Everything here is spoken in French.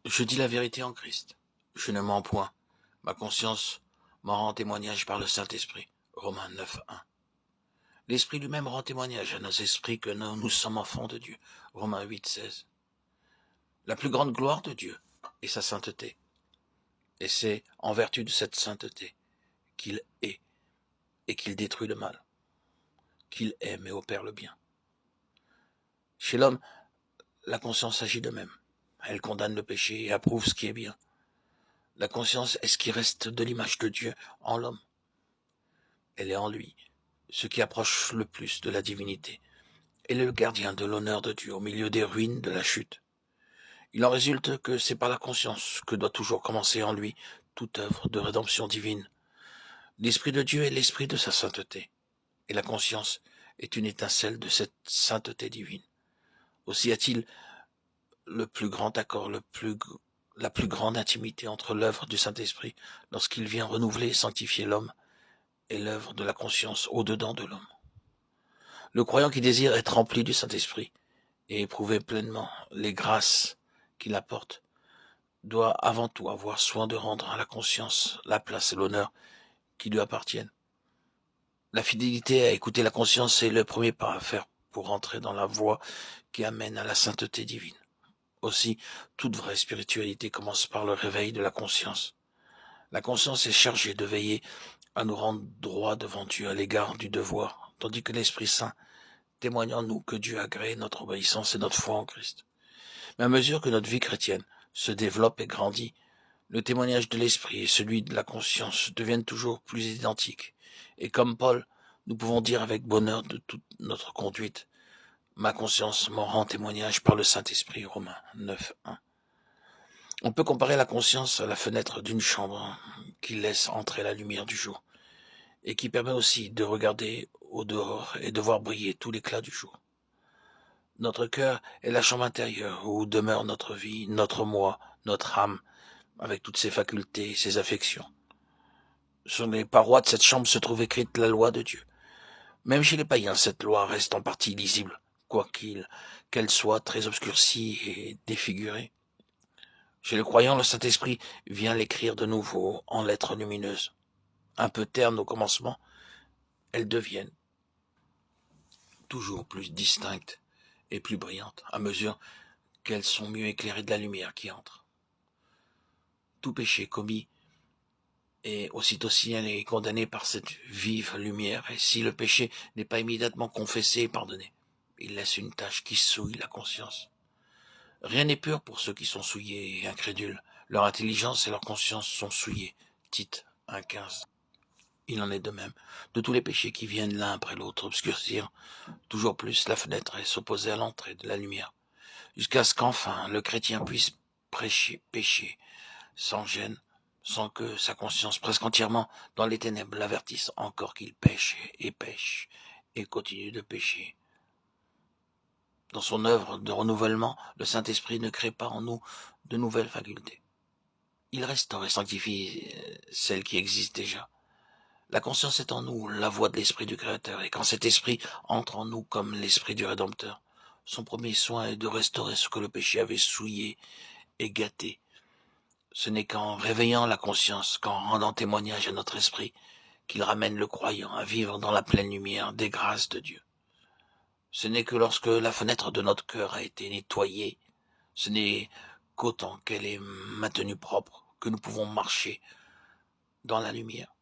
Je dis la vérité en Christ. Je ne mens point. Ma conscience m'en rend témoignage par le Saint-Esprit. Romains 9:1. L'Esprit lui-même rend témoignage à nos esprits que nous sommes enfants de Dieu. Romains 8:16. La plus grande gloire de Dieu est sa sainteté. Et c'est en vertu de cette sainteté qu'il est et qu'il détruit le mal, qu'il aime et opère le bien. Chez l'homme, la conscience agit de même. Elle condamne le péché et approuve ce qui est bien. La conscience est ce qui reste de l'image de Dieu en l'homme. Elle est en lui, ce qui approche le plus de la divinité. Elle est le gardien de l'honneur de Dieu au milieu des ruines de la chute. Il en résulte que c'est par la conscience que doit toujours commencer en lui toute œuvre de rédemption divine. L'Esprit de Dieu est l'esprit de sa sainteté, et la conscience est une étincelle de cette sainteté divine. Aussi a-t-il le plus grand accord, la plus grande intimité entre l'œuvre du Saint-Esprit lorsqu'il vient renouveler et sanctifier l'homme et l'œuvre de la conscience au-dedans de l'homme. Le croyant qui désire être rempli du Saint-Esprit et éprouver pleinement les grâces qu'il apporte doit avant tout avoir soin de rendre à la conscience la place et l'honneur qui lui appartiennent. La fidélité à écouter la conscience est le premier pas à faire pour entrer dans la voie qui amène à la sainteté divine. Aussi, toute vraie spiritualité commence par le réveil de la conscience. La conscience est chargée de veiller à nous rendre droit devant Dieu à l'égard du devoir, tandis que l'Esprit Saint témoigne en nous que Dieu a agréé notre obéissance et notre foi en Christ. Mais à mesure que notre vie chrétienne se développe et grandit, le témoignage de l'Esprit et celui de la conscience deviennent toujours plus identiques. Et comme Paul, nous pouvons dire avec bonheur de toute notre conduite, ma conscience m'en rend témoignage par le Saint-Esprit, Romains 9:1. On peut comparer la conscience à la fenêtre d'une chambre qui laisse entrer la lumière du jour et qui permet aussi de regarder au dehors et de voir briller tout l'éclat du jour. Notre cœur est la chambre intérieure où demeure notre vie, notre moi, notre âme, avec toutes ses facultés et ses affections. Sur les parois de cette chambre se trouve écrite la loi de Dieu. Même chez les païens, cette loi reste en partie lisible, qu'elle soit très obscurcie et défigurée. Chez le croyant, le Saint-Esprit vient l'écrire de nouveau en lettres lumineuses. Un peu ternes au commencement, elles deviennent toujours plus distinctes et plus brillantes à mesure qu'elles sont mieux éclairées de la lumière qui entre. Tout péché commis est aussitôt signalé et condamné par cette vive lumière, et si le péché n'est pas immédiatement confessé et pardonné, il laisse une tache qui souille la conscience. Rien n'est pur pour ceux qui sont souillés et incrédules. Leur intelligence et leur conscience sont souillées. Tite 1:15. Il en est de même de tous les péchés qui viennent l'un après l'autre obscurcir toujours plus la fenêtre et s'opposer à l'entrée de la lumière, jusqu'à ce qu'enfin le chrétien puisse pécher sans gêne, sans que sa conscience presque entièrement dans les ténèbres l'avertisse encore qu'il pêche et continue de pécher. Dans son œuvre de renouvellement, le Saint-Esprit ne crée pas en nous de nouvelles facultés. Il restaure et sanctifie celles qui existent déjà. La conscience est en nous la voix de l'Esprit du Créateur, et quand cet Esprit entre en nous comme l'Esprit du Rédempteur, son premier soin est de restaurer ce que le péché avait souillé et gâté. Ce n'est qu'en réveillant la conscience, qu'en rendant témoignage à notre esprit, qu'il ramène le croyant à vivre dans la pleine lumière des grâces de Dieu. Ce n'est que lorsque la fenêtre de notre cœur a été nettoyée, ce n'est qu'autant qu'elle est maintenue propre, que nous pouvons marcher dans la lumière.